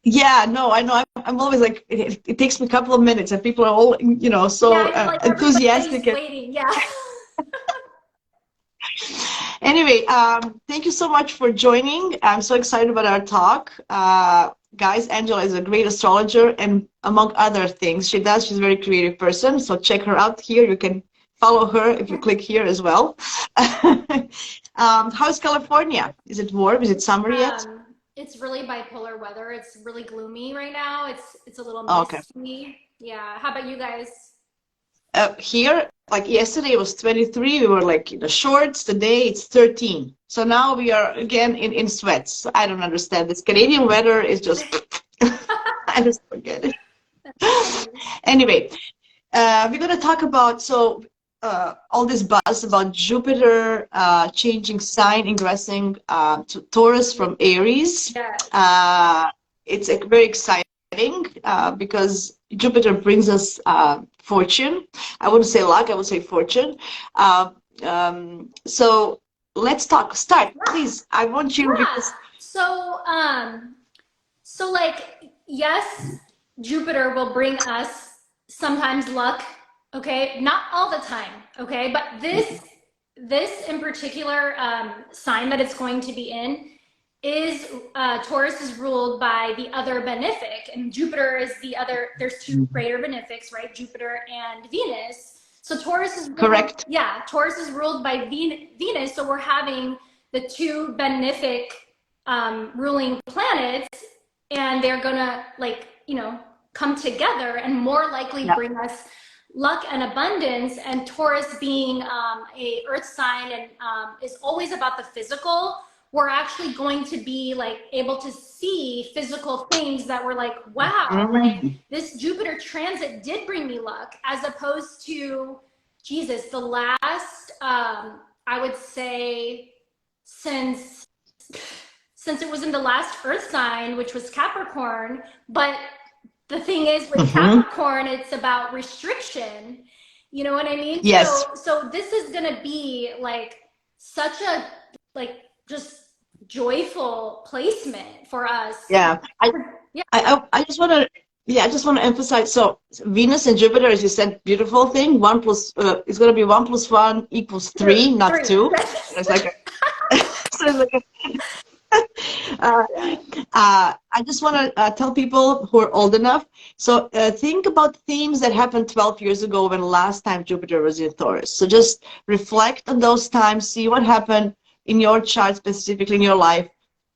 Yeah, no, I know. I'm always like, it takes me a couple of minutes, and people are all, so Yeah, you're like enthusiastic. everybody's waiting. Yeah. Anyway, thank you so much for joining. I'm so excited about our talk. Guys, Angela is a great astrologer, and among other things, she's a very creative person. So check her out here. You can follow her if you click here as well. How's California? Is it warm? Is it summer yet? It's really bipolar weather. It's really gloomy right now. It's a little Oh, okay. misty. Yeah. How about you guys? Here, like yesterday, it was 23. We were like in the shorts. Today, it's 13. So now we are again in sweats. So I don't understand. This Canadian weather is just, I just forget it. Anyway, we're going to talk about all this buzz about Jupiter changing sign, ingressing to Taurus from Aries. Yes. It's very exciting because Jupiter brings us fortune. I wouldn't say luck, I would say fortune. So let's talk. Start, please. I want you because So like, yes, Jupiter will bring us sometimes luck, okay? Not all the time, okay? But this in particular sign that it's going to be in is Taurus is ruled by the other benefic, and Jupiter is the other. There's two greater benefics, right? Jupiter and Venus. So Taurus is ruled, correct. Yeah, Taurus is ruled by Venus. So we're having the two benefic ruling planets, and they're gonna come together and more likely bring us luck and abundance. And Taurus being a earth sign and is always about the physical, we're actually going to be like able to see physical things that we're like, wow, like this Jupiter transit did bring me luck, as opposed to Jesus, the last I would say since it was in the last earth sign, which was Capricorn. But the thing is with Capricorn, it's about restriction. You know what I mean? Yes. So this is gonna be like such a just joyful placement for us. Yeah. I just want to. Yeah, I just want to emphasize. So Venus and Jupiter, as you said, beautiful thing. One plus it's going to be 1 + 1 = 3, not 2. It's like so it's like I just want to tell people who are old enough. So think about themes that happened 12 years ago when last time Jupiter was in Taurus. So just reflect on those times, see what happened in your chart, specifically in your life.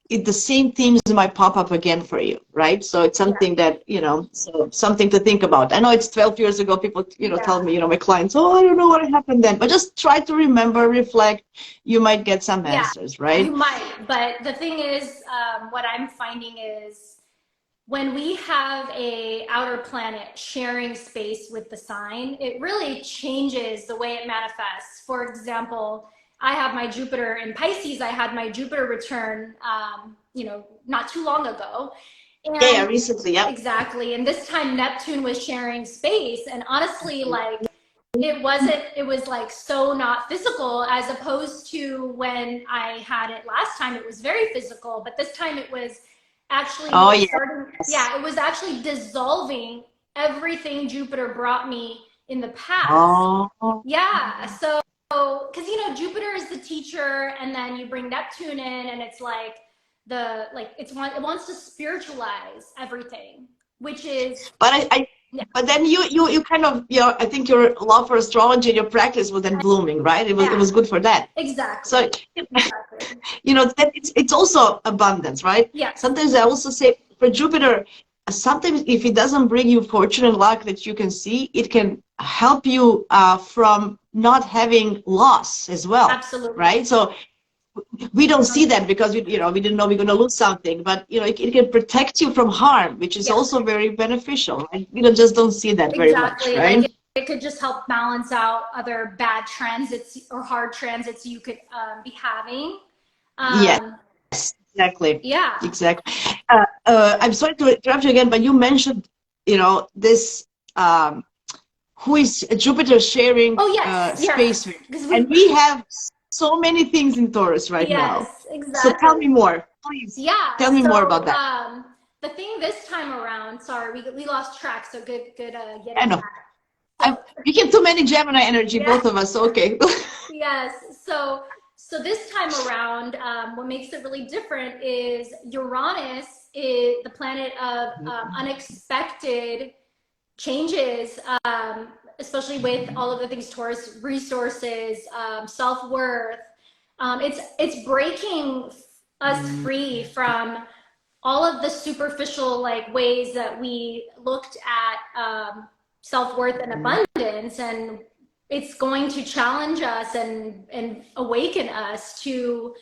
The same themes might pop up again for you, right? So it's something that, so something to think about. I know it's 12 years ago, people, tell me, my clients, oh, I don't know what happened then. But just try to remember, reflect. You might get some answers, right? You might. But the thing is, what I'm finding is when we have a outer planet sharing space with the sign, it really changes the way it manifests. For example, I have my Jupiter in Pisces. I had my Jupiter return, not too long ago. And yeah, recently, yeah. Exactly. And this time Neptune was sharing space. And honestly, like, it was like so not physical, as opposed to when I had it last time. It was very physical, but this time it was actually, it was actually dissolving everything Jupiter brought me in the past. Yeah. So, because Jupiter is the teacher, and then you bring Neptune in, and it's like it wants to spiritualize everything, which is. But then you kind of I think your love for astrology and your practice was then blooming, right? It was good for that. Exactly. So it's also abundance, right? Yeah. Sometimes I also say for Jupiter, sometimes if it doesn't bring you fortune and luck that you can see, it can help you from not having loss as well. Absolutely. Right? So we don't see that because we didn't know we're going to lose something, but it can protect you from harm, which is also very beneficial. And just don't see that very much, right? Like it could just help balance out other bad transits or hard transits you could be having. Yes, exactly. Yeah, exactly. I'm sorry to interrupt you again, but you mentioned this who is Jupiter sharing space with, and we have so many things in Taurus right now. Exactly. So tell me more, please. Yeah. Tell me more about that. the thing this time around, sorry, we lost track, so good I getting know. back. We get too many Gemini energy, Yeah. both of us. Okay. Yes. So this time around, what makes it really different is Uranus is the planet of unexpected changes, especially with all of the things Taurus, resources, self-worth. It's breaking us free from all of the superficial like ways that we looked at self-worth and abundance, and it's going to challenge us and awaken us to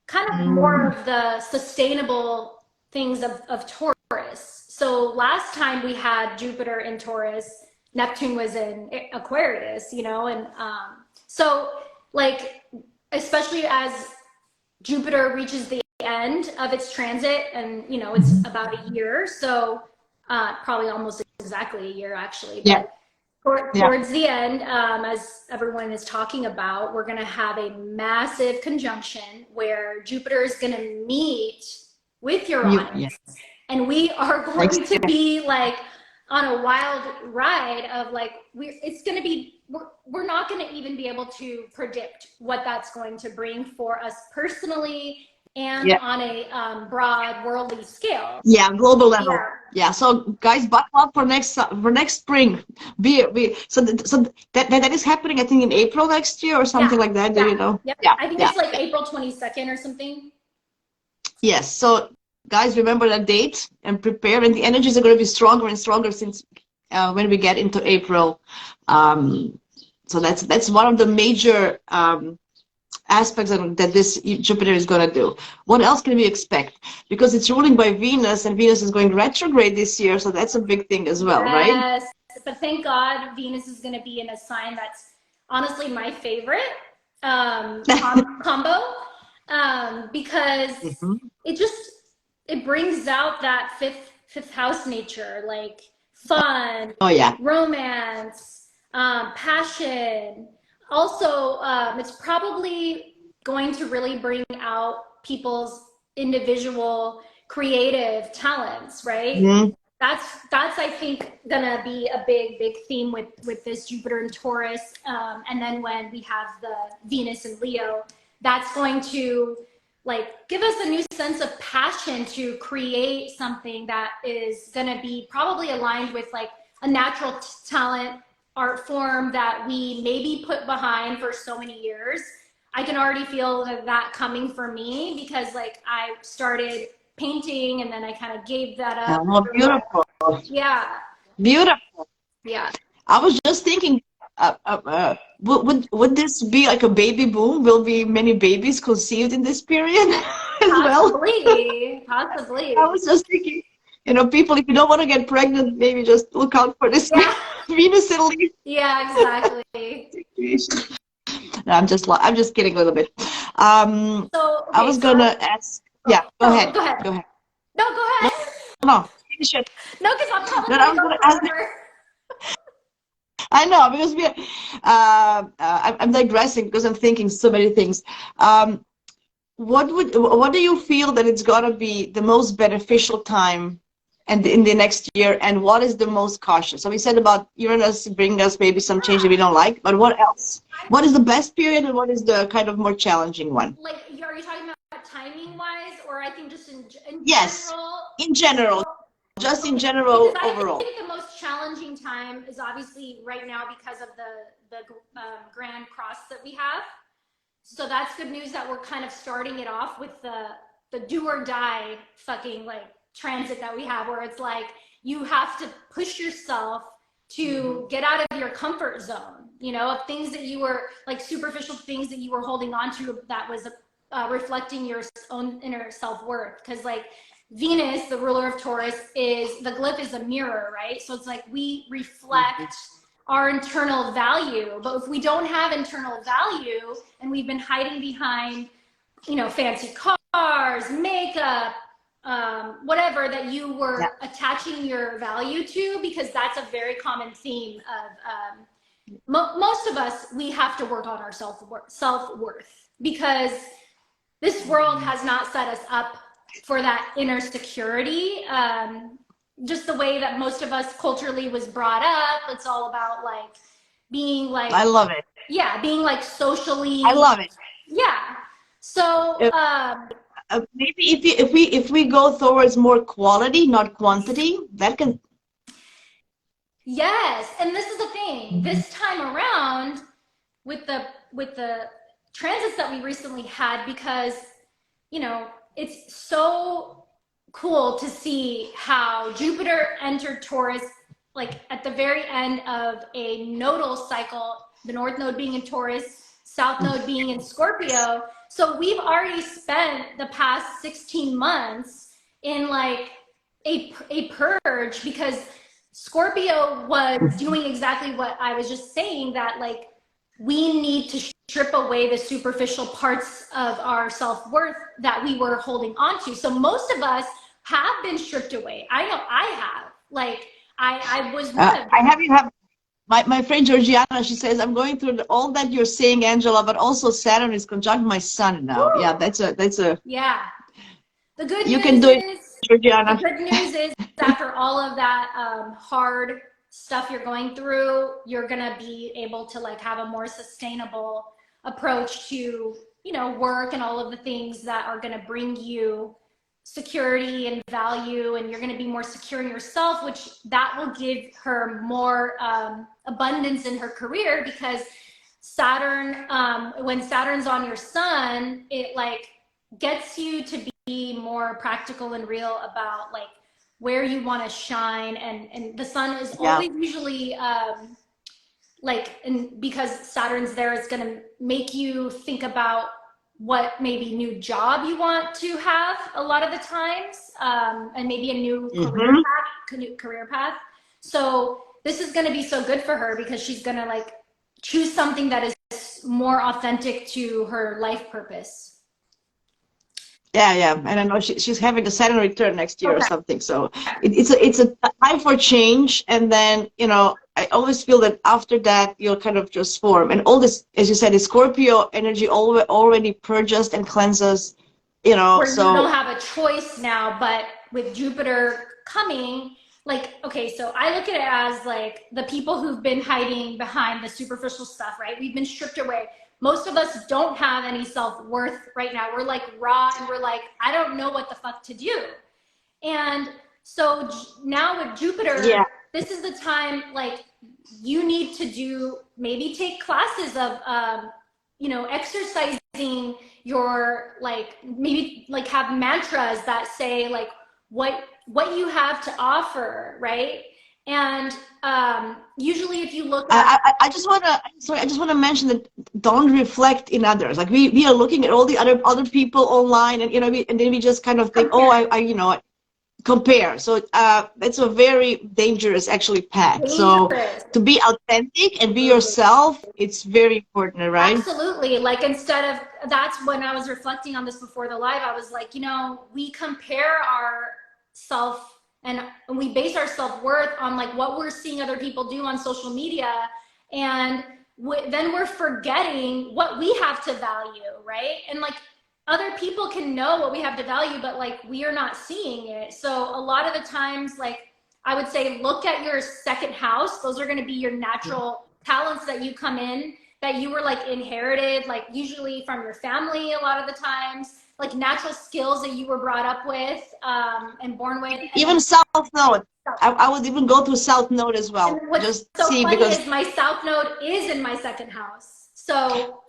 kind of more of the sustainable things of Taurus. So last time we had Jupiter in Taurus, Neptune was in Aquarius, you know, and so like, especially as Jupiter reaches the end of its transit, and you know, it's about a year, so probably almost exactly a year actually, but towards the end, as everyone is talking about, we're going to have a massive conjunction where Jupiter is going to meet with Uranus, and we are going to be like on a wild ride of like, it's going to be, we're not going to even be able to predict what that's going to bring for us personally and on a broad worldly scale. Yeah, global level. Yeah. So guys, buckle up for next spring. So that is happening, I think, in April next year or something like that. Do you know? Yep. Yeah. I think it's like April 22nd or something. Yes. So guys, remember that date and prepare. And the energies are going to be stronger and stronger since when we get into April. So that's one of the major aspects that this Jupiter is going to do. What else can we expect? Because it's ruling by Venus, and Venus is going retrograde this year, so that's a big thing as well, right? Yes, but thank God Venus is going to be in a sign that's honestly my favorite combo, because it brings out that fifth house nature, like fun, romance, passion. Also, it's probably going to really bring out people's individual creative talents, right? That's I think gonna be a big theme with this Jupiter and Taurus, and then when we have the Venus and Leo, that's going to like give us a new sense of passion to create something that is gonna be probably aligned with like a natural talent art form that we maybe put behind for so many years. I can already feel that coming for me, because like I started painting and then I kind of gave that up. Oh, beautiful. Yeah. Beautiful. Yeah. I was just thinking, would this be like a baby boom? Will be many babies conceived in this period as well? Possibly. I was just thinking, you know, people, if you don't want to get pregnant, maybe just look out for this Venus and Leo. Yeah, exactly. No, I'm just kidding a little bit. So okay, I was gonna ask. Yeah, go ahead. Go ahead. Go ahead. No, go ahead. No, finish it. No, because I'm probably I was gonna ask. I know, because I'm digressing because I'm thinking so many things. What do you feel that it's gonna be the most beneficial time and in the next year, and what is the most cautious? So we said about Uranus bringing us maybe some change that we don't like, but what else? What is the best period, and what is the kind of more challenging one? Like, are you talking about timing wise, or I think just in yes, general? In general, just in general, because overall. I think the most challenging time is obviously right now because of the Grand Cross that we have. So that's good news that we're kind of starting it off with the do or die fucking like transit that we have, where it's like you have to push yourself to get out of your comfort zone, you know, of things that you were like superficial things that you were holding on to that was reflecting your own inner self-worth. Because like Venus, the ruler of Taurus, is the glyph is a mirror, right? So it's like we reflect our internal value, but if we don't have internal value and we've been hiding behind, you know, fancy cars, makeup, whatever that you were attaching your value to, because that's a very common theme of most of us. We have to work on our self-worth because this world has not set us up for that inner security. Just the way that most of us culturally was brought up. It's all about like being like, I love it. yeah, being like socially. I love it. Yeah. So maybe if we go towards more quality, not quantity, that can. yes, and this is the thing. This time around, with the transits that we recently had, because you know it's so cool to see how Jupiter entered Taurus like at the very end of a nodal cycle, the North Node being in Taurus, South Node being in Scorpio. So we've already spent the past 16 months in like a purge, because Scorpio was doing exactly what I was just saying, that like we need to strip away the superficial parts of our self-worth that we were holding on to. So most of us have been stripped away. I know I have. Like I was one of them. I have my friend Georgiana, she says, I'm going through all that you're saying, Angela, but also Saturn is conjunct my sun now. Woo! Yeah, that's a yeah. The good you news can do it, Georgiana. The good news is after all of that hard stuff you're going through, you're gonna be able to like have a more sustainable approach to, you know, work and all of the things that are gonna bring you security and value, and you're going to be more secure in yourself, which that will give her more abundance in her career, because Saturn, when Saturn's on your sun, it like gets you to be more practical and real about like where you want to shine, and the sun is always usually like, and because Saturn's there, it's going to make you think about what maybe new job you want to have a lot of the times, and maybe a new career path. So this is going to be so good for her, because she's going to like choose something that is more authentic to her life purpose. Yeah, and I know she's having a Saturn return next year or something. So it's a time for change, and then you know I always feel that after that you'll kind of just form, and all this, as you said, is Scorpio energy already purges and cleanses, you know. Where so you don't have a choice now, but with Jupiter coming, like, okay, so I look at it as like the people who've been hiding behind the superficial stuff, right? We've been stripped away. Most of us don't have any self-worth right now. We're like raw, and we're like, I don't know what the fuck to do. And so now with Jupiter, this is the time, like, you need to do, maybe take classes of, you know, exercising your, like, maybe like have mantras that say like what you have to offer, right? And usually if you look at, I just want to mention that don't reflect in others. Like we are looking at all the other people online, and you know, and then we just kind of think, oh, I you know, compare. So it's a very dangerous actually path. So to be authentic and be yourself, it's very important, right? Absolutely. Like, instead of, that's when I was reflecting on this before the live, I was like, you know, we compare our self, and we base our self-worth on like what we're seeing other people do on social media, and then we're forgetting what we have to value, right? And like other people can know what we have to value, but like we are not seeing it. So a lot of the times, like I would say, look at your second house. Those are going to be your natural talents that you come in, that you were like inherited, like usually from your family a lot of the times, like natural skills that you were brought up with and born with. Even South Node. I would even go to South Node as well. And what's just so see, funny because is my South Node is in my second house. So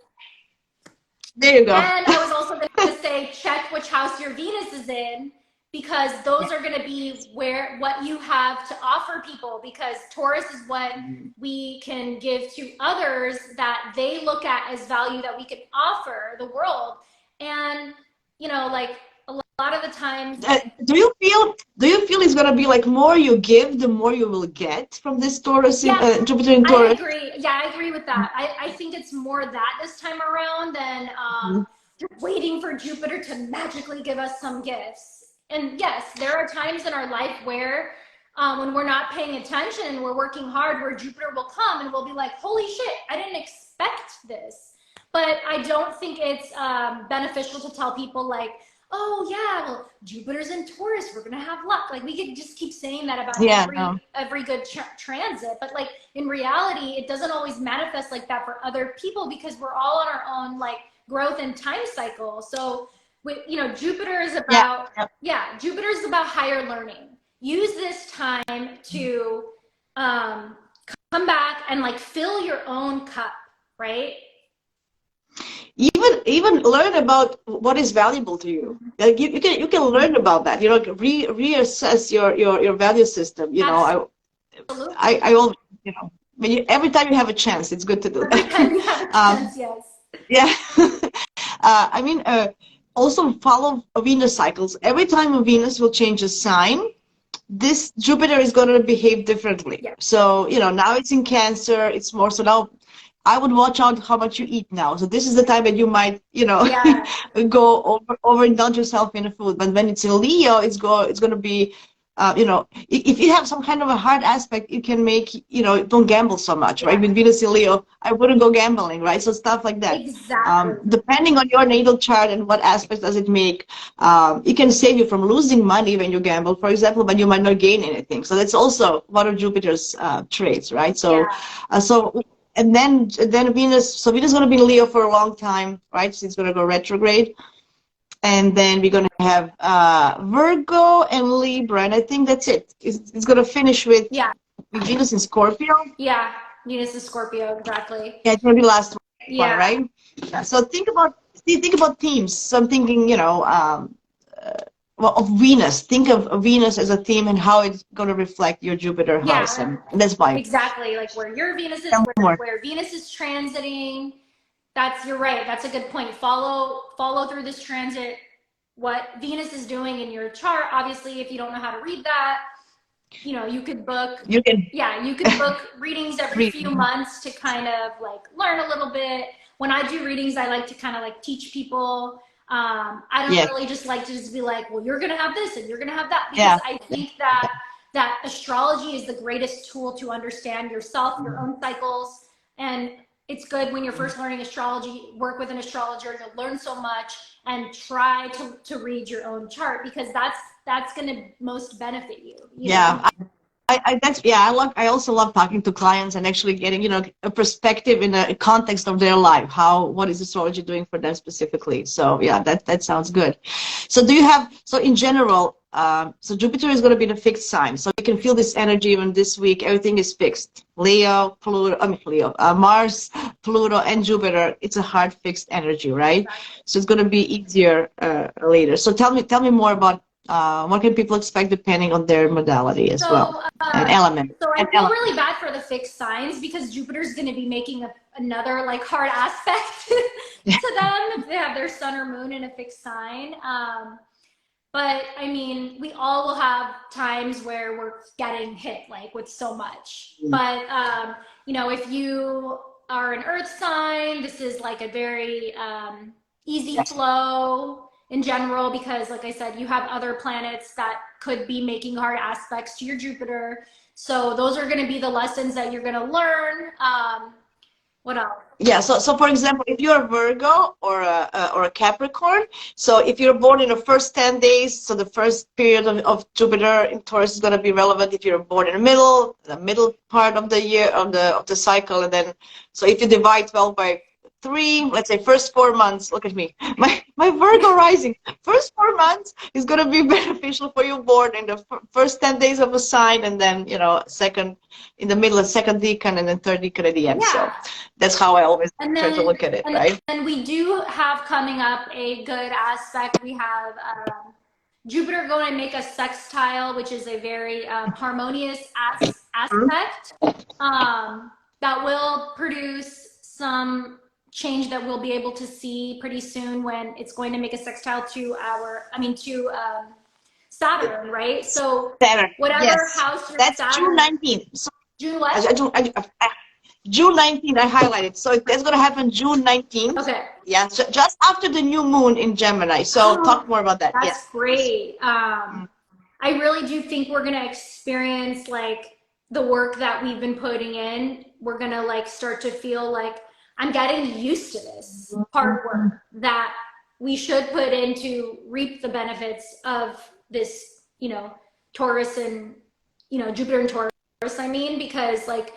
there you go. And I was also going to say, check which house your Venus is in, because those are going to be what you have to offer people, because Taurus is what we can give to others that they look at as value that we can offer the world. And, you know, like a lot of the times. Do you feel it's going to be like more you give, the more you will get from this Taurus, Jupiter in Taurus? I agree. Yeah, I agree with that. I think it's more that this time around than waiting for Jupiter to magically give us some gifts. And yes, there are times in our life where when we're not paying attention, we're working hard, where Jupiter will come and we'll be like, holy shit, I didn't expect this. But I don't think it's beneficial to tell people like, oh yeah, well, Jupiter's in Taurus, we're gonna have luck. Like we could just keep saying that about Yeah, no. every good transit, but like in reality, it doesn't always manifest like that for other people because we're all on our own like growth and time cycle. So, you know, Jupiter is Yeah, about, yeah. yeah, Jupiter is about higher learning. Use this time to um, come back and like fill your own cup, right? Even learn about what is valuable to you. Like you can learn about that. You know, reassess your value system. You know, Absolutely. I always, you know, every time you have a chance, it's good to do Every time you have a that. chance, yes. Yeah. I mean, also follow Venus cycles. Every time Venus will change a sign, this Jupiter is going to behave differently. Yeah. So, you know, now it's in Cancer, it's more so now I would watch out how much you eat now. So this is the time that you might, you know, Yeah. go overindulge yourself in the food. But when it's in Leo, it's going to be, you know, if you have some kind of a hard aspect, it can make, you know, don't gamble so much, right? Yeah. With Venus in Leo, I wouldn't go gambling, right? So stuff like that. Exactly. Depending on your natal chart and what aspects does it make, it can save you from losing money when you gamble, for example, but you might not gain anything. So that's also one of Jupiter's traits, right? So, Yeah. and then Venus, so Venus is going to be in Leo for a long time, right? So it's going to go retrograde. And then we're going to have Virgo and Libra, and I think that's it. It's going to finish with Yeah. Venus in Scorpio. Yeah. Venus is Scorpio, exactly. Yeah, it's going to be the last one, Yeah. right? Yeah. So think about themes. So I'm thinking, you know, well, of Venus. Think of Venus as a theme and how it's going to reflect your Jupiter house, Yeah. and that's why. Exactly. Like where your Venus is, Tell me more. where Venus is transiting. You're right. That's a good point. Follow through this transit, what Venus is doing in your chart. Obviously, if you don't know how to read that, you know, you could book, You can yeah, you could book readings every read. few months to kind of like learn a little bit. When I do readings, I like to kind of like teach people. I don't Yes. really just like to just be like, well, you're going to have this and you're going to have that, because Yeah. I think that astrology is the greatest tool to understand yourself, your own cycles. And it's good when you're first learning astrology, work with an astrologer to learn so much and try to read your own chart, because that's going to most benefit you, you know? Yeah. That's yeah. I also love talking to clients and actually getting, you know, a perspective in a context of their life. What is astrology doing for them specifically? So yeah, that sounds good. So do you have, so in general, so Jupiter is going to be the fixed sign. So you can feel this energy even this week. Everything is fixed. Leo, Pluto, Mars, Pluto, and Jupiter. It's a hard fixed energy, right? So it's going to be easier later. So tell me more about what can people expect depending on their modality as well, So, and element. so I And feel really bad for the fixed signs because Jupiter's going to be making another like hard aspect to them if they have their sun or moon in a fixed sign. But I mean, we all will have times where we're getting hit like with so much. But you know, if you are an Earth sign, this is like a very easy flow in general, because like I said, you have other planets that could be making hard aspects to your Jupiter. So those are going to be the lessons that you're going to learn. What else? Yeah, so for example, if you're a Virgo or a Capricorn, so if you're born in the first 10 days, so the first period of Jupiter in Taurus is going to be relevant. If you're born in the middle part of the year of the cycle, and then so if you divide 12 by 3, let's say first 4 months, look at me, my Virgo rising, first 4 months is going to be beneficial for you born in the first 10 days of a sign, and then, you know, second in the middle, a second decan, and then third decan at the end. Yeah. So that's how I always And try to then, look at it, right? then we do have coming up a good aspect. We have Jupiter going to make a sextile, which is a very harmonious aspect that will produce some change that we'll be able to see pretty soon when it's going to make a sextile to Saturn, right? So Saturn, whatever yes. house your That's June Saturn, 19th. So June what? June 19th, I highlighted. So that's going to happen June 19th. Okay. Yeah, just after the new moon in Gemini. So Oh, talk more about that. that's Yes. great. I really do think we're gonna experience like the work that we've been putting in. We're gonna like start to feel like I'm getting used to this hard work that we should put in to reap the benefits of this, you know, Taurus and, you know, Jupiter and Taurus, I mean, because like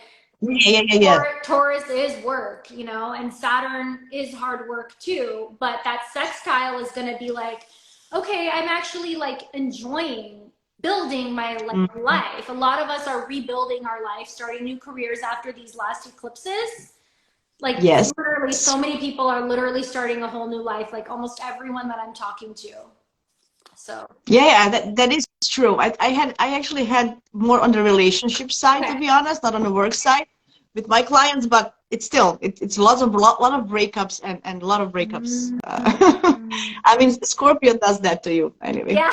Taurus is work, you know, and Saturn is hard work too, but that sextile is going to be like, okay, I'm actually like enjoying building my life. A lot of us are rebuilding our life, starting new careers after these last eclipses. Like literally so many people are literally starting a whole new life, like almost everyone that I'm talking to. So that is true. I actually had more on the relationship side, to be honest, not on the work side with my clients, but it's lot of breakups and a lot of breakups. I mean, Scorpio does that to you anyway. Yeah.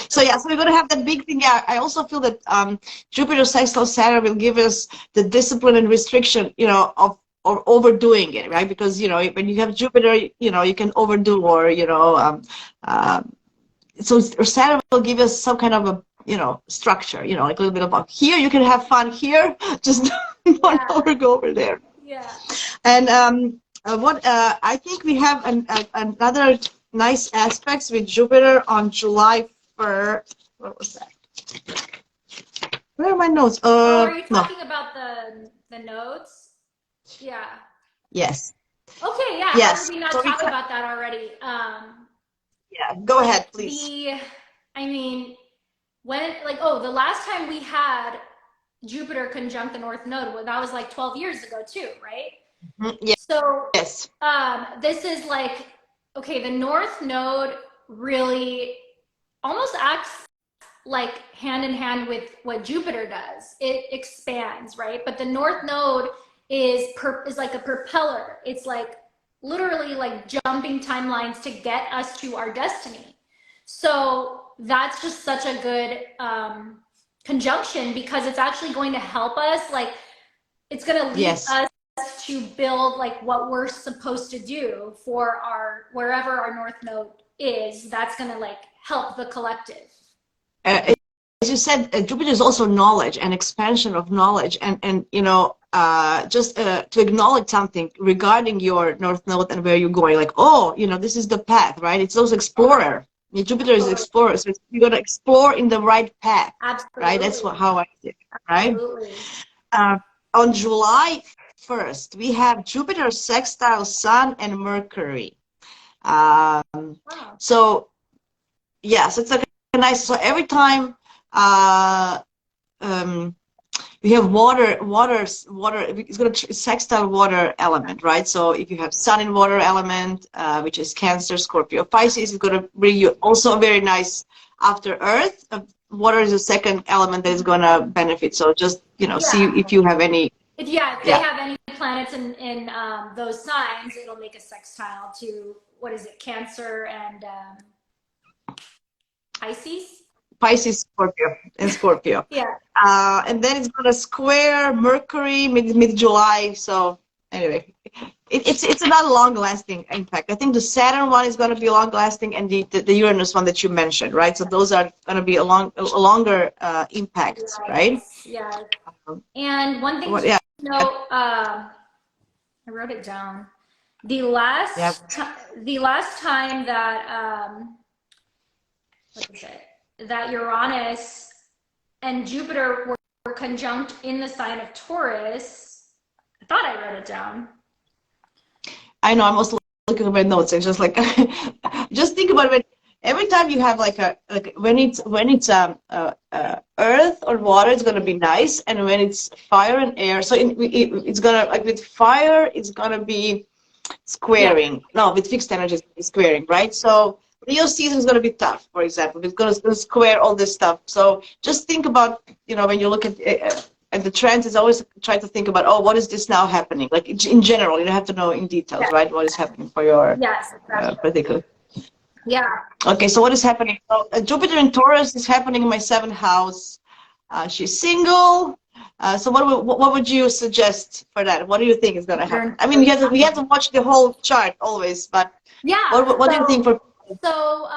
So yeah, so we're gonna have that big thing. Yeah, I also feel that Jupiter sextile Saturn will give us the discipline and restriction, you know, of or overdoing it, right? Because you know, when you have Jupiter, you know, you can overdo, or you know, so Saturn will give us some kind of a, you know, structure, you know, like a little bit about here you can have fun here, just don't overgo over there. Yeah. And I think we have another nice aspects with Jupiter on July 1st. What was that? Where are my notes? Are you talking about the nodes? Yeah. Yes. Okay, yeah. Yes. How did we not talk about that already? Yeah, go ahead, please. I mean, when, like, oh, the last time we had Jupiter conjunct the North Node, well, that was like 12 years ago too, right? Yes. So yes. This is like, okay, the North Node really almost acts like hand in hand with what Jupiter does. It expands, right? But the North Node is like a propeller. It's like literally like jumping timelines to get us to our destiny. So that's just such a good conjunction, because it's actually going to help us. Like, it's going to lead us to build like what we're supposed to do for our wherever our North Node is. That's going to like help the collective. As you said, Jupiter is also knowledge and expansion of knowledge, and you know, just to acknowledge something regarding your North Node and where you're going. Like, oh, you know, this is the path, right? It's those explorer. Jupiter is explorer, so you're gonna explore in the right path. Absolutely. Right? That's how I see it. Right? Absolutely. On July 1st, we have Jupiter sextile Sun and Mercury. Wow. So yeah, so it's like a nice. So every time we have water, it's going to sextile water element, right? So if you have Sun in water element, which is Cancer, Scorpio, Pisces, it's going to bring you also a very nice after Earth. Water is the second element that is going to benefit. So just, you know, see if you have any. If they have any planets in those signs, it'll make a sextile to, what is it, Cancer and Pisces? Pisces, Scorpio, and Scorpio. Yeah. And then it's going to square Mercury mid-July. So anyway, it's not a long-lasting impact. I think the Saturn one is going to be long-lasting, and the Uranus one that you mentioned, right? So those are going to be a longer impact, right? Yeah. And one thing to note, I wrote it down. The last time that what is it? That Uranus and Jupiter were conjunct in the sign of Taurus. I thought I wrote it down. I know, I'm also looking at my notes. It's just like, just think about it. Every time you have like when it's earth or water, it's gonna be nice, and when it's fire and air, so it's gonna, like with fire, it's gonna be squaring. No, with fixed energy, it's squaring, right? So Leo season is going to be tough, for example. It's going to square all this stuff. So just think about, you know, when you look at the trends, it's always try to think about, oh, what is this now happening? Like in general, you don't have to know in details, right? What is happening for your particular. Yeah. Okay, so what is happening? So Jupiter in Taurus is happening in my 7th house. She's single. So what would you suggest for that? What do you think is going to happen? I mean, we have to watch the whole chart always, but what do you think for? So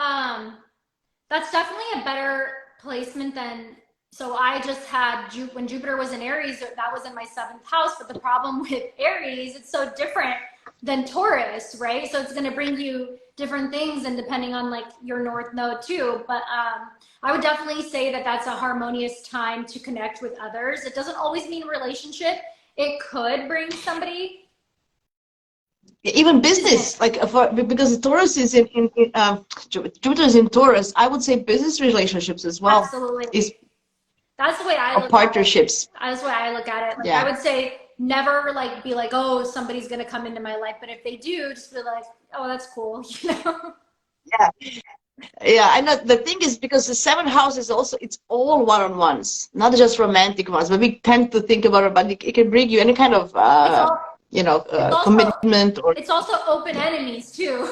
that's definitely a better placement than, so I just had, when Jupiter was in Aries, that was in my 7th house, but the problem with Aries, it's so different. than Taurus, right? So it's going to bring you different things, and depending on like your North Node too. But I would definitely say that that's a harmonious time to connect with others. It doesn't always mean relationship. It could bring somebody. Even business, like because Taurus is Jupiter is in Taurus. I would say business relationships as well, is Absolutely. That's the way I or look at it. partnerships. That's the way I look at it. Like I Yeah, would say never like be like, oh, somebody's gonna come into my life. But if they do, just be like, oh, that's cool, you know? yeah, yeah. I know the thing is because the seventh house is also it's all one-on-ones, not just romantic ones. But we tend to think about it, but it can bring you any kind of It's all it's also commitment or it's also open enemies too.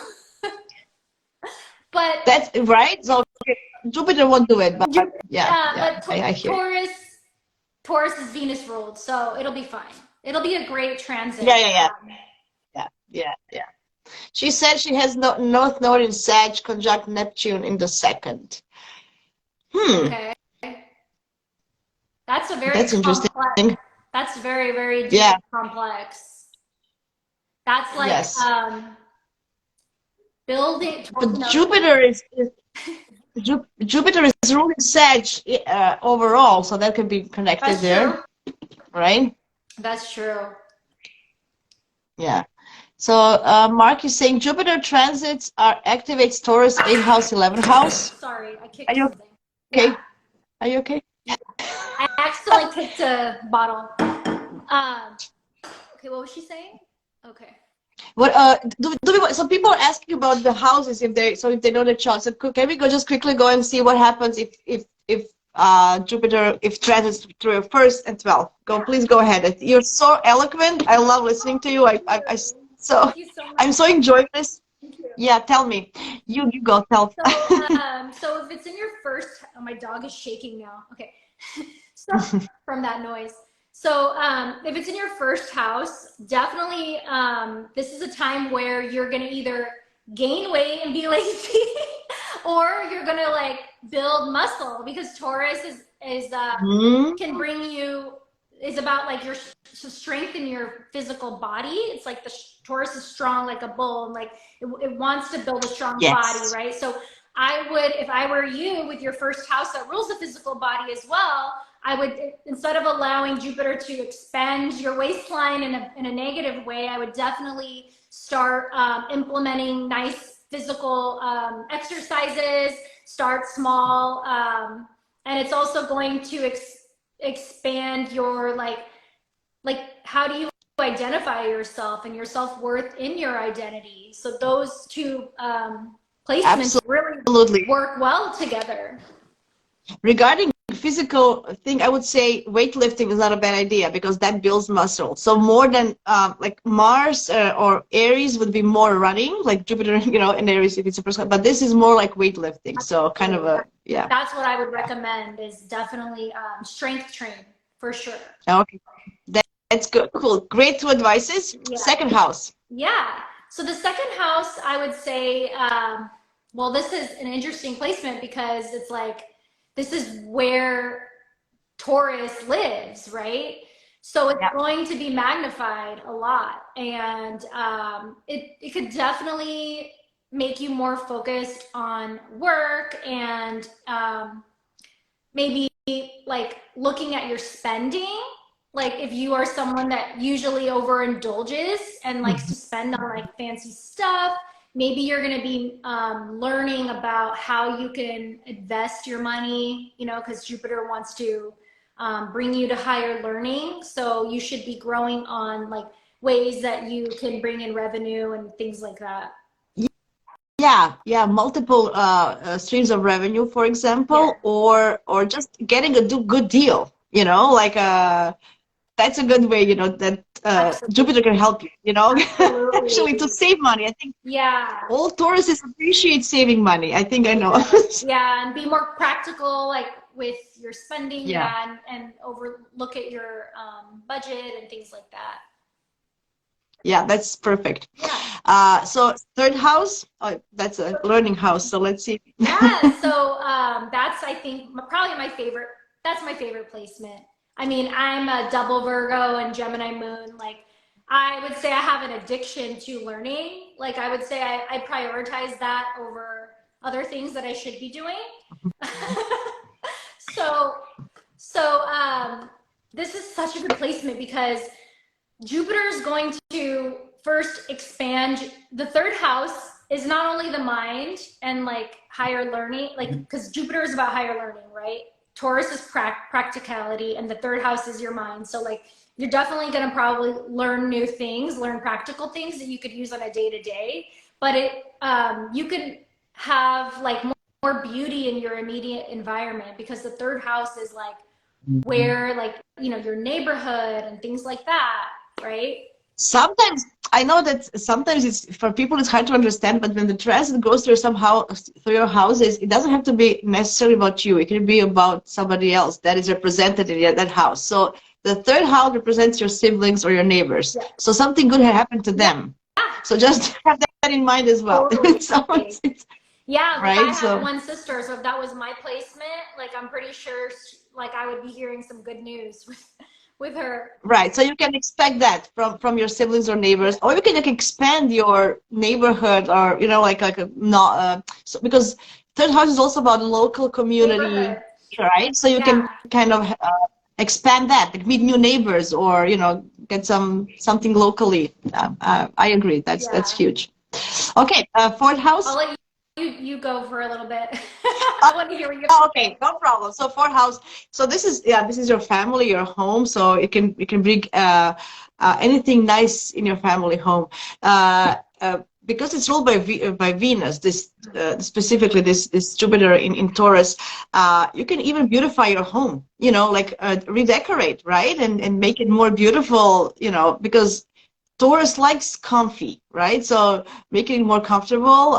But that's right. So okay, Jupiter won't do it, but yeah, yeah, but I hear. Taurus is Venus ruled, so it'll be fine. It'll be a great Yeah, transit. yeah, yeah, yeah, yeah, yeah. She said she has no North Node in Sag conjunct Neptune in the second. Okay, that's a very That's interesting. complex. That's very very deep Yeah, and complex. That's like yes. building. But You know, Jupiter is ruling Sag overall, so that could be connected that's true. there, right? That's true. Yeah. So Mark is saying Jupiter transits are activates Taurus 8th house, 11th house. Sorry, I Are kicked you something. Yeah, okay? Are you okay? yeah. I accidentally kicked a bottle. Okay, what was she saying? Okay. What so people are asking about the houses if they know the chart. So can we go just quickly go and see what happens if Jupiter if transits through first and 12th? Please go ahead. You're so eloquent. I love listening to you. So Thank you so I'm much. so enjoying this. Thank you. Yeah, tell me. You go tell. So if it's in your first, oh, my dog is shaking now. Okay. So from that noise. So if it's in your first house, definitely this is a time where you're gonna either gain weight and be lazy, or you're gonna like build muscle because Taurus is Hmm? can bring you is about like your strength in your physical body. It's like the Taurus is strong like a bull, and like it wants to build a strong body, Yes. right? So I would, if I were you, with your first house that rules the physical body as well, I would, instead of allowing Jupiter to expand your waistline in a negative way, I would definitely start implementing nice physical exercises. Start small, and it's also going to expand your like how do you identify yourself and your self-worth in your identity. So those two placements really Absolutely. work well together. Regarding physical thing, I would say weightlifting is not a bad idea because that builds muscle. So more than like Mars or Aries would be more running, like Jupiter, in Aries if it's a person. But this is more like weightlifting. So kind of a yeah. That's what I would recommend is definitely strength train for sure. Okay, that's good. Cool. Great two advices. Yeah. Second house. Yeah. So the second house, I would say, well, this is an interesting placement because it's like this is where Taurus lives, right? So it's going to be magnified a lot, and it could definitely make you more focused on work and maybe like looking at your spending. Like if you are someone that usually overindulges and likes to spend on like fancy stuff, maybe you're going to be learning about how you can invest your money, because Jupiter wants to bring you to higher learning. So you should be growing on like ways that you can bring in revenue and things like that. Yeah, multiple streams of revenue, for example, or just getting a good deal, like that's a good way, that Jupiter can help you, actually to save money. I think all Tauruses appreciate saving money. I think I know. Yeah, and be more practical, like with your spending, Yeah. and look at your budget and things like that. Yeah, that's perfect. Yeah. So third house, that's a learning house. So let's see. Yeah, so that's, I think, probably my favorite. That's my favorite placement. I mean, I'm a double Virgo and Gemini moon. Like, I would say I have an addiction to learning. Like I would say I prioritize that over other things that I should be doing. so this is such a good placement because Jupiter is going to first expand. The third house is not only the mind and like higher learning, like because Jupiter is about higher learning, right? Taurus is practicality, and the third house is your mind. So like you're definitely going to probably learn new things, learn practical things that you could use on a day-to-day. But you could have like more beauty in your immediate environment because the third house is like where like your neighborhood and things like that, right? Sometimes I know that sometimes it's for people it's hard to understand, but when the transit goes through through your houses, it doesn't have to be necessarily about you. It can be about somebody else that is represented in that house. So the third house represents your siblings or your neighbors. Yeah. So something good had happened to them. Yeah. So just have that in mind as well. Totally. So yeah, right? like I have one sister, so if that was my placement, like I'm pretty sure like I would be hearing some good news with her. Right. So you can expect that from your siblings or neighbors, or you can like expand your neighborhood, or like a not so because third house is also about local community, right? So you can kind of expand that, like meet new neighbors, or get something locally. I agree. That's huge. Okay, fourth house. I'll let you go for a little bit. I want to hear what you have to okay, say. no problem. So fourth house. So this is your family, your home. So it can bring anything nice in your family home. Because it's ruled by Venus, this specifically this Jupiter in Taurus, you can even beautify your home. Like redecorate, right, and make it more beautiful. Because Taurus likes comfy, right? So making it more comfortable.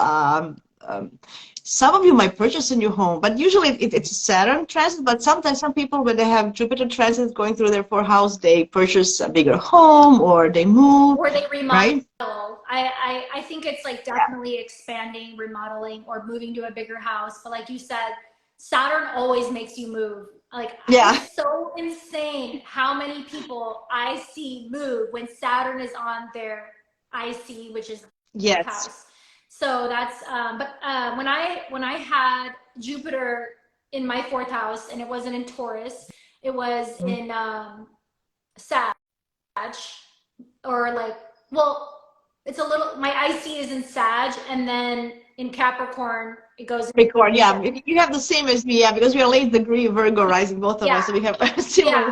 Some of you might purchase a new home, but usually it's a Saturn transit. But sometimes some people, when they have Jupiter transit going through their fourth house, they purchase a bigger home, or they move, or they remodel. Right? I think it's like definitely expanding, remodeling, or moving to a bigger house. But like you said, Saturn always makes you move. Like it's so insane how many people I see move when Saturn is on their IC, which is the house. So that's when I had Jupiter in my fourth house, and it wasn't in Taurus, it was in Sag, or like, well, it's a little, my IC is in Sag, and then in Capricorn it goes Capricorn. Yeah, you have the same as me. Yeah, because we are late degree Virgo rising, both of us, so we have similar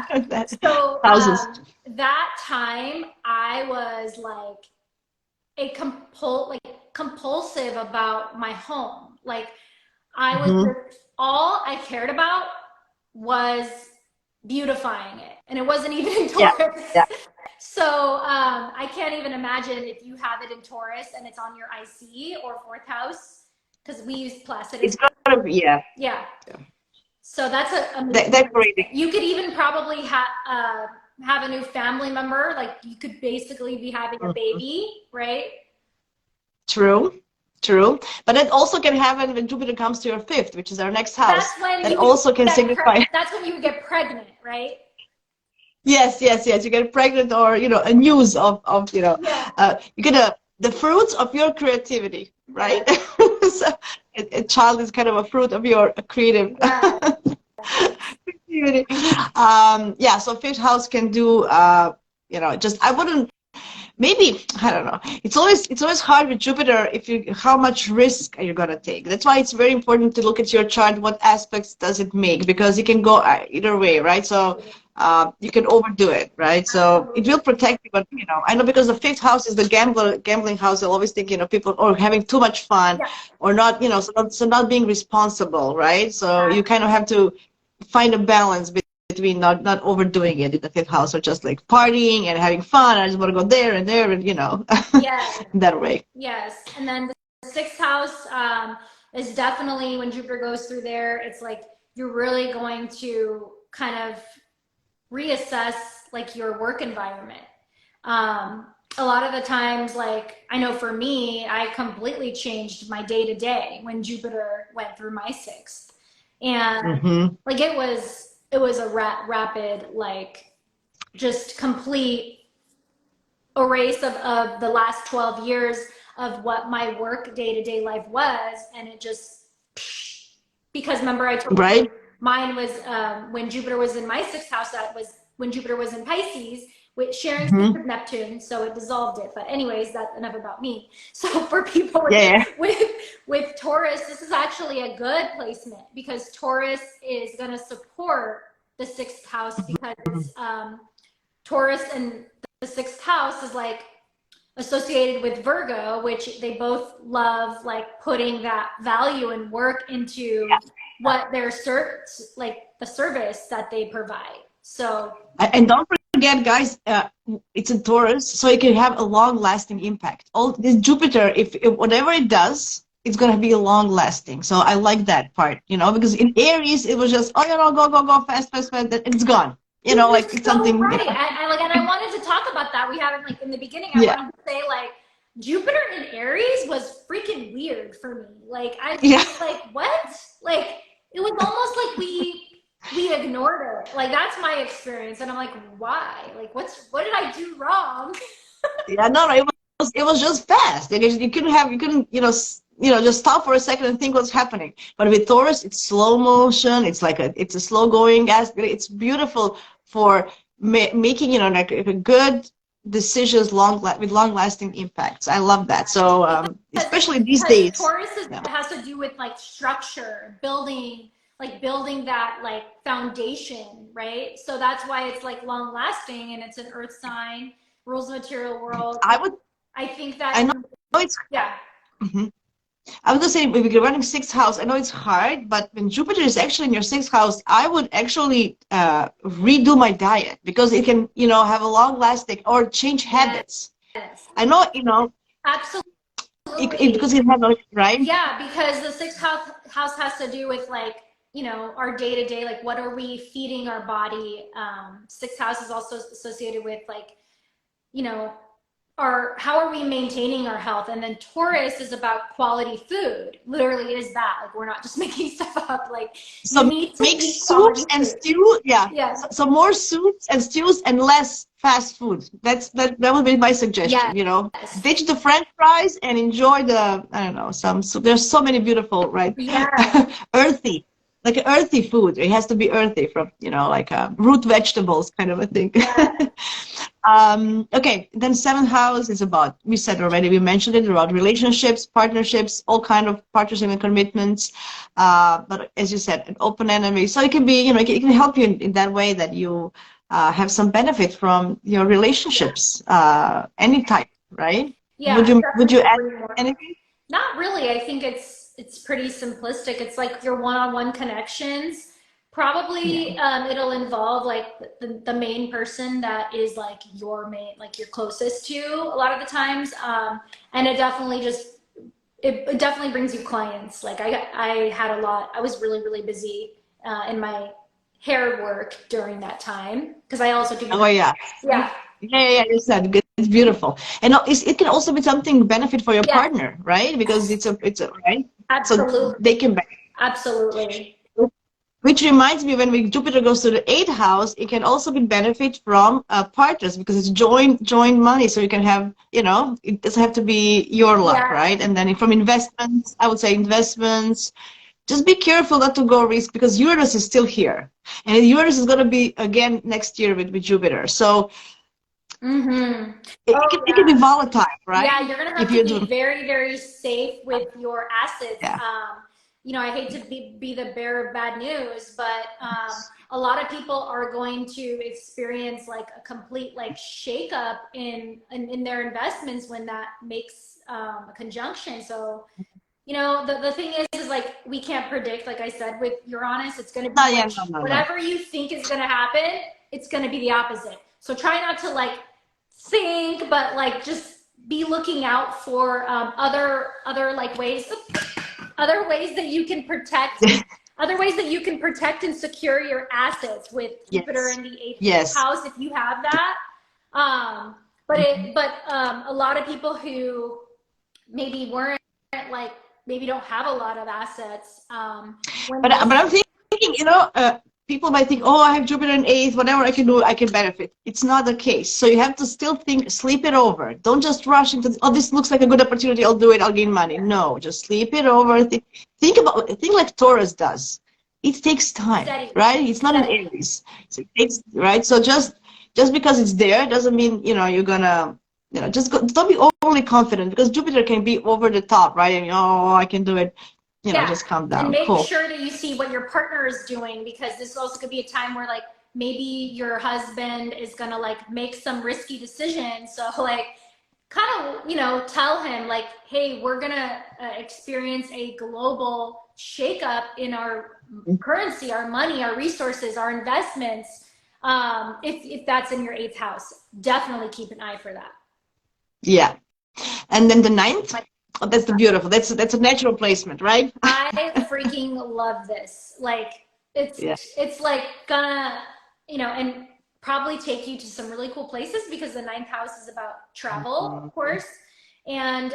houses. That time I was like compulsive about my home. Like I was all I cared about was beautifying it, and it wasn't even in Taurus. So I can't even imagine if you have it in Taurus and it's on your IC or fourth house, because we use Placidus. It's gonna be yeah. So that's that's great. You could even probably have a new family member. Like you could basically be having a baby, right? True. But it also can happen when Jupiter comes to your fifth, which is our next house. That's when that also can signify. That's when you get pregnant, right? Yes. You get pregnant, or a news of you get the fruits of your creativity, right? So a child is kind of a fruit of your creative creativity. So fifth house can do I wouldn't. Maybe, I don't know. It's always hard with Jupiter how much risk are you gonna take. That's why it's very important to look at your chart. What aspects does it make? Because it can go either way, right? So you can overdo it, right? So it will protect you, but I know because the fifth house is the gambling house. I'll always think people or having too much fun, or not, so not being responsible, right? So you kind of have to find a balance between not overdoing it in the fifth house, or just like partying and having fun. I just want to go there and that way. Yes. And then the sixth house is definitely, when Jupiter goes through there, it's like you're really going to kind of reassess like your work environment. A lot of the times, like I know for me, I completely changed my day-to-day when Jupiter went through my sixth, and like it was a rapid, like just complete erase of the last 12 years of what my work day-to-day life was, and it just, because remember I told you Right? mine was when Jupiter was in my sixth house, that was when Jupiter was in Pisces, with sharing space Mm-hmm. with Neptune, so it dissolved it. But anyways, that's enough about me. So for people Yeah. with Taurus, this is actually a good placement because Taurus is going to support the sixth house, because Taurus and the sixth house is like associated with Virgo, which they both love, like putting that value and work into what their like the service that they provide. So, And don't forget, guys, it's a Taurus, so it can have a long-lasting impact. All this Jupiter, if whatever it does, it's gonna be long-lasting. So I like that part, you know, because in Aries it was just, oh, you know, go, go, go, fast, fast, fast, then it's gone. You know, you're like it's so something, you right. know. And I wanted to talk about that. We haven't, like in the beginning, I Yeah, wanted to say like Jupiter in Aries was freaking weird for me. Like I yeah. was like, what? Like it was almost like we ignored it. Like that's my experience. And I'm like, why? Like what did I do wrong? Yeah, no, no, it was just fast. You couldn't have, you couldn't, just stop for a second and think what's happening. But with Taurus, it's slow motion. It's a slow going aspect. It's beautiful for making, like a good decisions with long lasting impacts. I love that. So especially these Because days. Taurus Yeah. has to do with like structure, building that like foundation, right? So that's why it's like long lasting, and it's an earth sign, rules the material world. I would, I think I that, know it's. yeah, Mhm. I was gonna say, if you're running sixth house, I know it's hard, but when Jupiter is actually in your sixth house, I would actually redo my diet because it can, have a long lasting or change yes, habits. I know, absolutely. because it has, right? Yeah, because the house has to do with like, our day to day, like what are we feeding our body? Sixth house is also associated with like, you know, how are we maintaining our health? And then Taurus is about quality food. Literally, it is that. Like we're not just making stuff up. Like you So need to make eat quality soups and food. stew, yeah. Yes. So more soups and stews and less fast food. That would be my suggestion. Yes. Ditch the French fries and enjoy I don't know, so there's so many beautiful, right? Yes. Earthy, like earthy food. It has to be earthy from, like root vegetables kind of a thing. Yes. Okay, then seventh house is about, we said already, we mentioned it, about relationships, partnerships, all kind of partnership and commitments. But as you said, an open enemy. So it can be, it can help you in that way that you have some benefit from your relationships, any type, right? Would Yeah. you add Definitely more. anything? Not really. I think it's pretty simplistic. It's like your one-on-one connections. Yeah. Probably it'll involve like the main person that is like your main, like you're closest to a lot of the times. And it definitely just it definitely brings you clients. Like I had a lot. I was really really busy in my hair work during that time because I also do. Oh yeah. Yeah. Yeah, you said it's beautiful, and it can also be something benefit for your Yes. partner, right? Because it's a right, so Absolutely. they can. Absolutely. Which reminds me, when Jupiter goes to the eighth house, it can also be benefit from partners because it's joint money, so you can have, it doesn't have to be your luck, Yeah. right? And then from investments, I would say investments. Just be careful not to go risk because Uranus is still here, and Uranus is going to be again next year with Jupiter. So Mm-hmm. it, Oh, it, can, it can be yeah. volatile, right? Yeah, you're gonna If have to you're be doing, very, very safe with your assets. yeah. I hate to be the bearer of bad news, but a lot of people are going to experience like a complete like shakeup in their investments when that makes a conjunction. So, the thing is like we can't predict, like I said, with Uranus, it's gonna be No, yeah, like no, no, no. whatever you think is gonna happen, it's gonna be the opposite. So try not to like think, but like just be looking out for other like ways, other ways that you can protect, other ways that you can protect and secure your assets with Jupiter Yes, in the eighth yes. house if you have that. But a lot of people who maybe weren't like maybe don't have a lot of assets when But they I'm thinking, people might think, oh, I have Jupiter in 8th, whatever I can do, I can benefit. It's not the case. So you have to still think, sleep it over. Don't just rush into, oh, this looks like a good opportunity, I'll do it, I'll gain money. No, just sleep it over. Think like Taurus does. It takes time, Steady. right? It's not an Aries. So it takes, right? So just because it's there doesn't mean, you're gonna, don't be overly confident, because Jupiter can be over the top, right? And, oh, I can do it. Just calm down. And make cool. sure that you see what your partner is doing, because this also could be a time where like maybe your husband is gonna like make some risky decisions. So like kind of, tell him like, hey, we're gonna experience a global shakeup in our currency, our money, our resources, our investments. If that's in your 8th house, definitely keep an eye for that. Yeah. And then the 9th, oh, that's the beautiful. That's a natural placement, right? I freaking love this. Like it's like gonna, and probably take you to some really cool places, because the 9th house is about travel, of course. And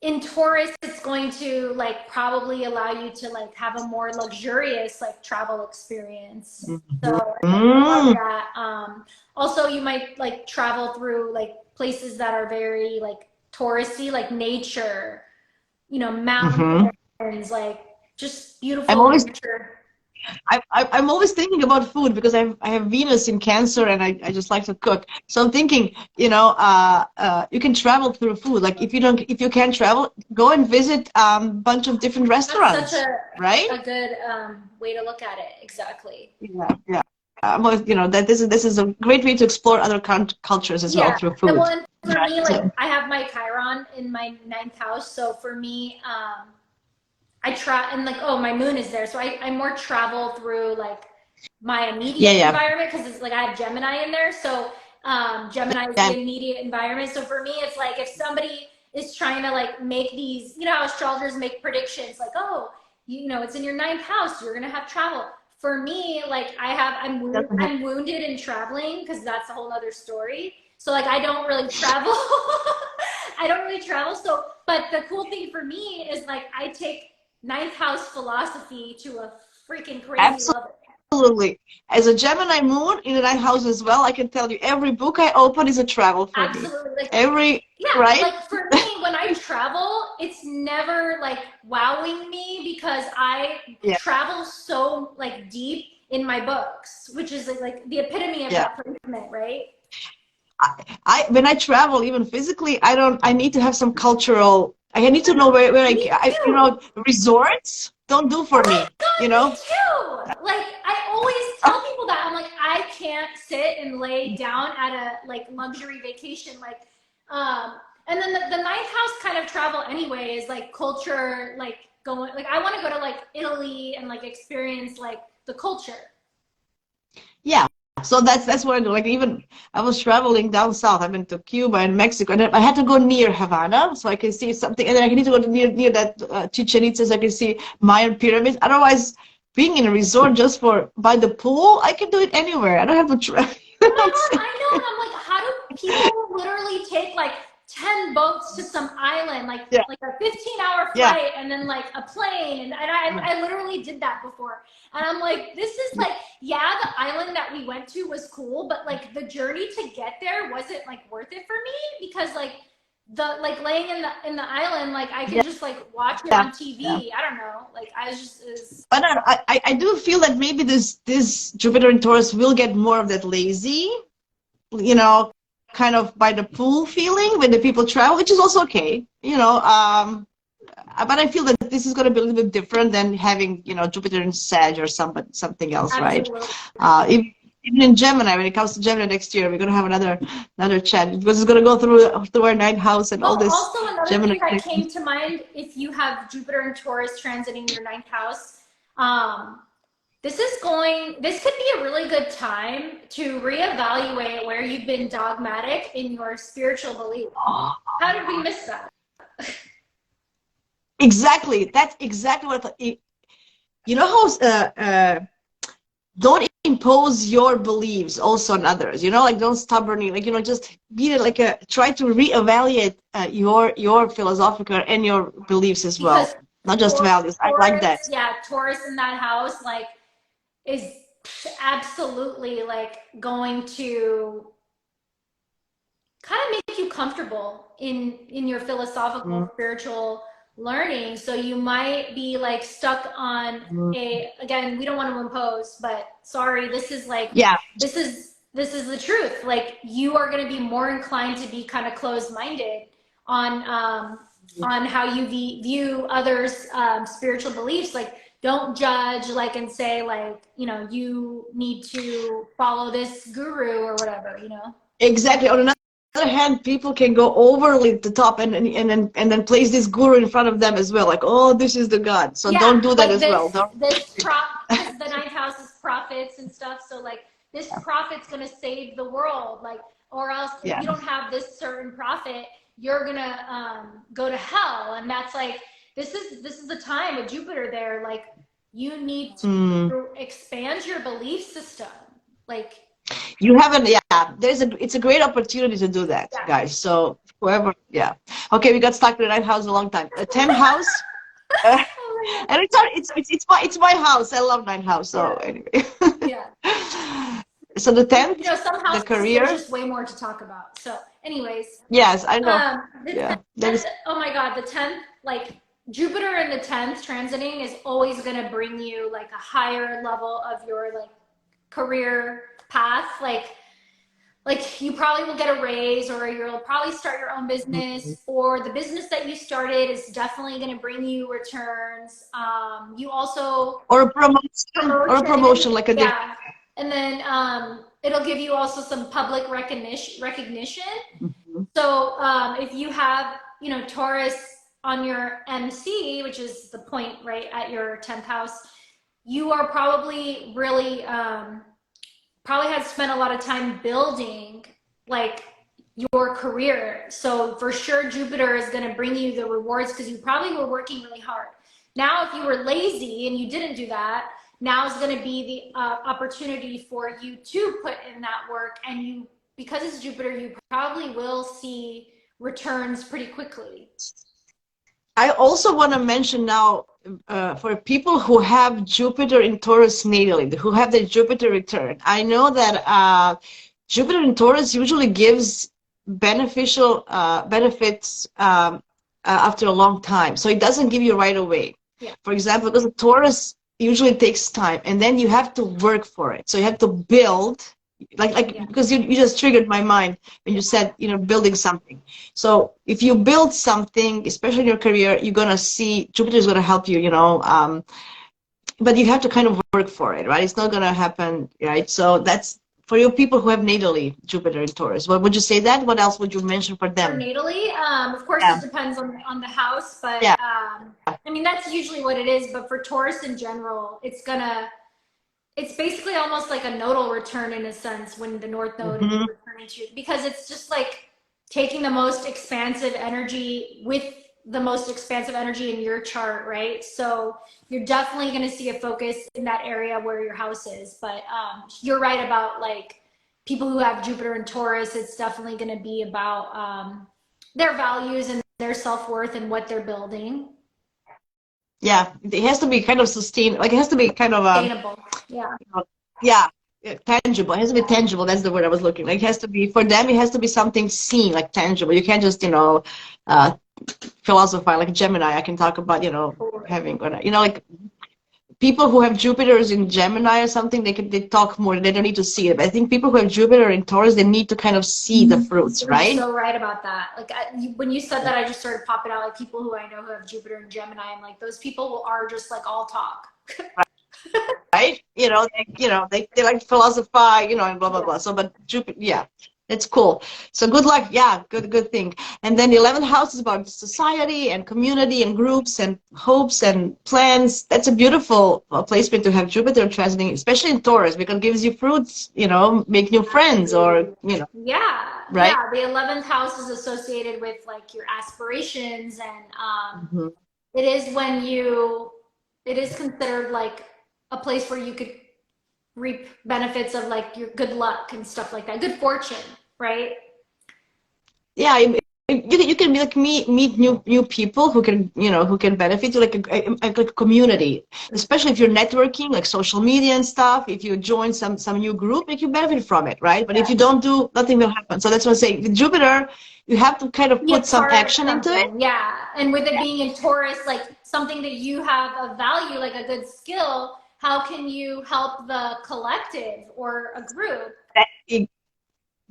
in Taurus, it's going to like probably allow you to like have a more luxurious like travel experience. So I love that. Also, you might like travel through like places that are very like touristy, like nature, mountains, like just beautiful nature. I'm always thinking about food, because I have Venus in Cancer, and I just like to cook. So I'm thinking, you can travel through food. Like if you can't travel, go and visit bunch of different restaurants. That's right? A good way to look at it. Exactly. Yeah. That this is a great way to explore other cultures as well through food. Well, and for me, like I have my Chiron in my 9th house, so for me, I try, and like, oh, my moon is there, so I more travel through like my immediate environment, because it's like I have Gemini in there, so Gemini is the immediate environment. So for me, it's like if somebody is trying to like make these, how astrologers make predictions, like, oh, it's in your 9th house, you're gonna have travel. For me, like I'm wounded in traveling, because that's a whole other story. So like I don't really travel. So, but the cool thing for me is like I take 9th house philosophy to a freaking crazy level. Absolutely. As a Gemini moon in the 9th house as well, I can tell you every book I open is a travel for me. Like, right? Like for me, when I travel, it's never like wowing me, because I travel so like deep in my books, which is like the epitome of that placement, right? When I travel, even physically, I need to have some cultural. I need to know where resorts don't do for me. Me too. Like I always tell people that I'm like, I can't sit and lay down at a like luxury vacation, like and then the 9th house kind of travel anyway is like culture, like going, like I want to go to like Italy and like experience like the culture. Yeah. So that's what I do. Like even I was traveling down south. I've been to Cuba and Mexico, and I had to go near Havana so I can see something. And then I need to go near that Chichen Itza so I can see Mayan pyramids. Otherwise, being in a resort just by the pool, I can do it anywhere. I don't have to travel. I know. And I'm like, how do people literally take like 10 boats to some island, like a 15-hour flight, and then like a plane, and I literally did that before, and I'm like, this is like, the island that we went to was cool, but like the journey to get there wasn't like worth it for me, because like the like laying in the island, like I can just like watch it on TV. I don't know, like I was just But I do feel that maybe this Jupiter in Taurus will get more of that lazy, kind of by the pool feeling when the people travel, which is also okay, but I feel that this is going to be a little bit different than having, Jupiter in Sag or something else, absolutely. Right? Even in Gemini, when it comes to Gemini next year, we're going to have another chat, because it's going to go through our 9th house and all this. Also, another Gemini thing that came to mind, if you have Jupiter and Taurus transiting your 9th house, this could be a really good time to reevaluate where you've been dogmatic in your spiritual beliefs. How did we miss that? Exactly. That's exactly what I thought. How don't impose your beliefs also on others. Like don't stubbornly, like just be like try to reevaluate your philosophical and your beliefs as well, not just values. I like that. Yeah, Taurus in that house, like is absolutely like going to kind of make you comfortable in your philosophical spiritual learning. So you might be like stuck on a, again, we don't want to impose, but sorry, this is like, Yeah. this is the truth. Like you are going to be more inclined to be kind of closed-minded on how you view others spiritual beliefs. Like don't judge, like, and say like, you know, you need to follow this guru or whatever, you know. Exactly. On another hand, people can go overly to the top and then place this guru in front of them as well, like, oh, this is the god. So Yeah, don't do that like as well. Don't. this prop, because the ninth house is prophets and stuff. So like this prophet's gonna save the world, like, or else if Yeah. you don't have this certain prophet, you're gonna go to hell. And that's like this is the time with Jupiter there. Like you need to expand your belief system. Like You haven't, yeah. It's a great opportunity to do that, yeah. guys. So whoever, yeah. Okay, we got stuck with the ninth house a long time. A 10th house, and it's my house. I love ninth house. So anyway. Yeah. So the You 10th, know, some the houses there's career. just way more to talk about. So, anyways, Yes, I know. the Yeah, 10th, oh my God, the 10th, like Jupiter in the 10th transiting is always going to bring you like a higher level of your like career path. Like you probably will get a raise, or you'll probably start your own business, or the business that you started is definitely going to bring you returns. You also or a promotion, like a different. yeah, and then it'll give you also some public recognition. So if you have, you know, Taurus on your MC, which is the point right at your 10th house, you are probably really probably had spent a lot of time building like your career. So for sure Jupiter is going to bring you the rewards because you probably were working really hard. Now if you were lazy and you didn't do that, now is going to be the opportunity for you to put in that work. And you, because it's Jupiter, you probably will see returns pretty quickly. I also want to mention now, for people who have Jupiter in Taurus natally, who have the Jupiter return, I know that Jupiter in Taurus usually gives beneficial benefits after a long time. So it doesn't give you right away. Yeah. For example, because Taurus usually takes time, and then you have to work for it. So you have to build, Yeah. because you just triggered my mind when you said, you know, building something. So if you build something, especially in your career, you're gonna see Jupiter is gonna help you, you know, but you have to kind of work for it, right? It's not gonna happen, right? So that's for you people who have natally Jupiter in Taurus. What would you say that? What else would you mention for For them? natally, of course, Yeah, it depends on the house, but yeah. I mean that's usually what it is. But for Taurus in general, it's basically almost like a nodal return in a sense when the North Node is returning to you, because it's just like taking the most expansive energy with the most expansive energy in your chart, right? So you're definitely going to see a focus in that area where your house is. But you're right about like people who have Jupiter and Taurus. It's definitely going to be about their values and their self-worth and what they're building. Yeah, it has to be kind of sustained, like it has to be kind of Sustainable. Yeah. yeah, tangible. It has to be tangible. That's the word I was looking. Like it has to be, for them, it has to be something seen, like tangible. You can't just, you know, uh, philosophize like Gemini. I can talk about, you know, having, you know, like people who have Jupiters in Gemini or something, they talk more. They don't need to see it. But I think people who have Jupiter in Taurus, they need to kind of see the fruits, You're right? so right about that. Like when you said that, I just started popping out like people who I know who have Jupiter and Gemini. I'm like, those people are just like all talk. Right? They like philosophize, you know, and blah blah blah. So, but Jupiter, yeah, it's cool. So good luck. Yeah, good thing. And then the 11th house is about society and community and groups and hopes and plans. That's a beautiful placement to have Jupiter transiting, especially in Taurus, because it gives you fruits. You know, make new friends, or you know. Yeah, Right. yeah. The 11th house is associated with like your aspirations, and it is when it is considered like a place where you could reap benefits of like your good luck and stuff like that, good fortune, right? Yeah, you can be like meet new people who can, you know, who can benefit you, like a community, especially if you're networking, like social media and stuff. If you join some new group, like you benefit from it, right? But if you don't do, nothing will happen. So that's what I'm saying. With Jupiter, you have to kind of Be a put some part of action into it. something, yeah. And with it being in Taurus, like something that you have a value, like a good skill, how can you help the collective or a group?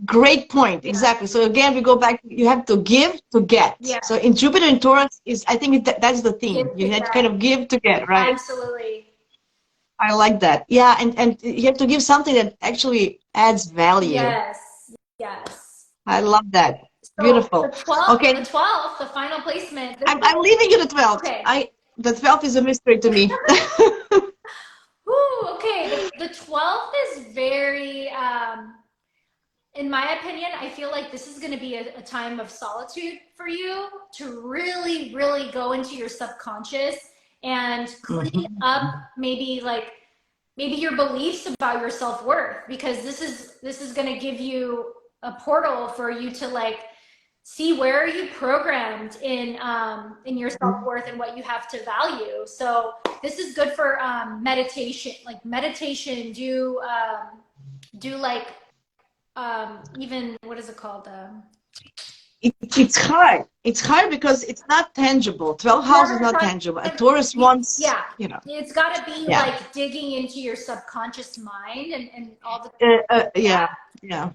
Great point. Yeah, Exactly. So again, we go back. You have to give to get. yeah. So in Jupiter and Taurus is, I think that's the theme. Give You to have to kind get. of give to get, right? Absolutely. I like that. Yeah, and you have to give something that actually adds value. Yes, yes. I love that. So Beautiful. the 12th, Okay, the 12th, the final placement. I'm leaving you the 12th. Okay. The 12th is a mystery to me. Ooh, okay. The 12th is very, in my opinion, I feel like this is going to be a time of solitude for you to really, really go into your subconscious and clean up maybe like maybe your beliefs about your self-worth, because this is going to give you a portal for you to like see where are you programmed in your self-worth and what you have to value. So this is good for meditation, like meditation. Do like even what is it called? It's hard. It's hard because it's not tangible. 12th house is not tangible. A Taurus wants, Yeah, you know, it's got to be yeah. like digging into your subconscious mind and all the Yeah, yeah.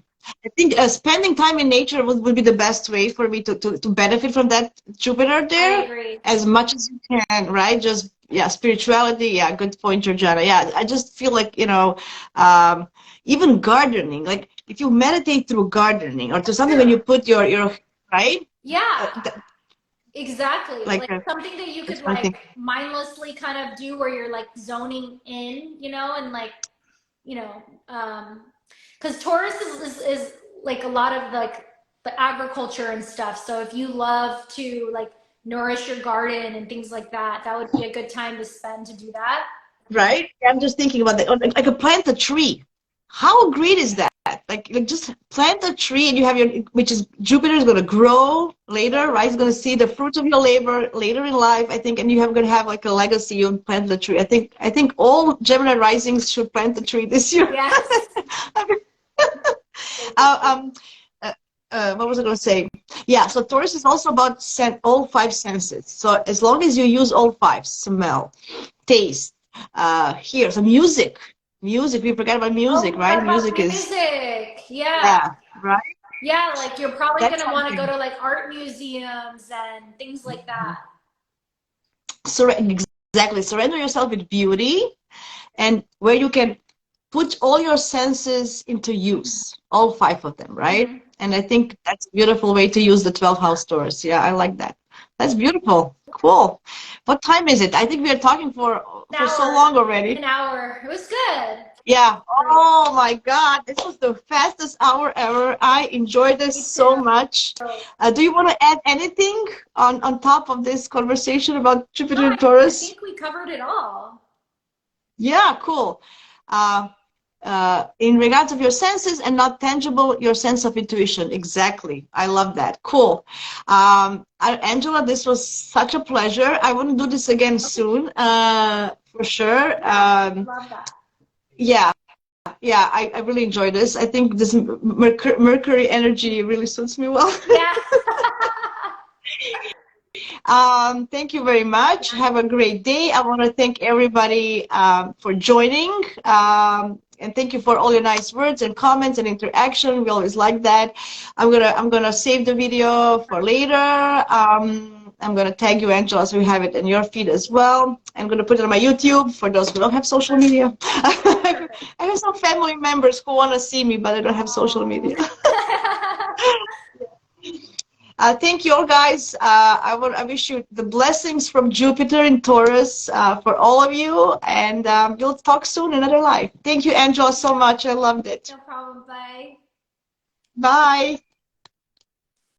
I think spending time in nature would be the best way for me to benefit from that Jupiter I there agree. as much as you can, right? Just, yeah, spirituality. Yeah, good point, Georgiana. Yeah, I just feel like, you know, even gardening, like if you meditate through gardening or to something when you put your, right? Yeah, Th exactly. like, Like something that you that's could what I like think. mindlessly kind of do where you're like zoning in, you know, and like, you know, because Taurus is like a lot of like the agriculture and stuff. So if you love to like nourish your garden and things like that, that would be a good time to spend to do that. Right? I'm just thinking about that. Or like a plant a tree. How great is that? Like just plant a tree and you have your, which is Jupiter is going to grow later, right? It's going to see the fruits of your labor later in life, I think, and you have going to have like a legacy. You plant the tree. I think all Gemini risings should plant the tree this year. Yes. Uh, um, what was I going to say? Yeah, so Taurus is also about all five senses. So as long as you use all five, smell, taste, hear, so music. Music, we forget about Oh, music, we right? forgot Music about is, music. Yeah. yeah, right? Yeah, like you're probably That's gonna want to go something. to like art museums and things like that. Exactly. Surrender yourself with beauty and where you can put all your senses into use, all five of them, right? Mm-hmm. And I think that's a beautiful way to use the 12 house Taurus. Yeah, I like that. That's beautiful. Cool. What time is it? I think we are talking for so long already. An hour. It was good. Yeah. Great. Oh my God. This was the fastest hour ever. I enjoyed this Me so too. much. Do you want to add anything on top of this conversation about No, Jupiter and I Taurus? think we covered it all. Yeah, cool. Uh, in regards of your senses and not tangible, your sense of intuition. Exactly. I love that. Cool. Angela, this was such a pleasure. I want to do this again soon, for sure. Love that. Yeah. Yeah, I really enjoy this. I think this Mercury energy really suits me well. Yeah. Thank you very much. Have a great day. I want to thank everybody for joining. And thank you for all your nice words and comments and interaction. We always like that. I'm gonna save the video for later. I'm gonna tag you, Angela, so you have it in your feed as well. I'm gonna put it on my YouTube for those who don't have social media. I have some family members who want to see me, but I don't have social media. Thank you all, guys. I wish you the blessings from Jupiter in Taurus for all of you, and we'll talk soon another live. Thank you, Angela, so much. I loved it. No problem. Bye. Bye.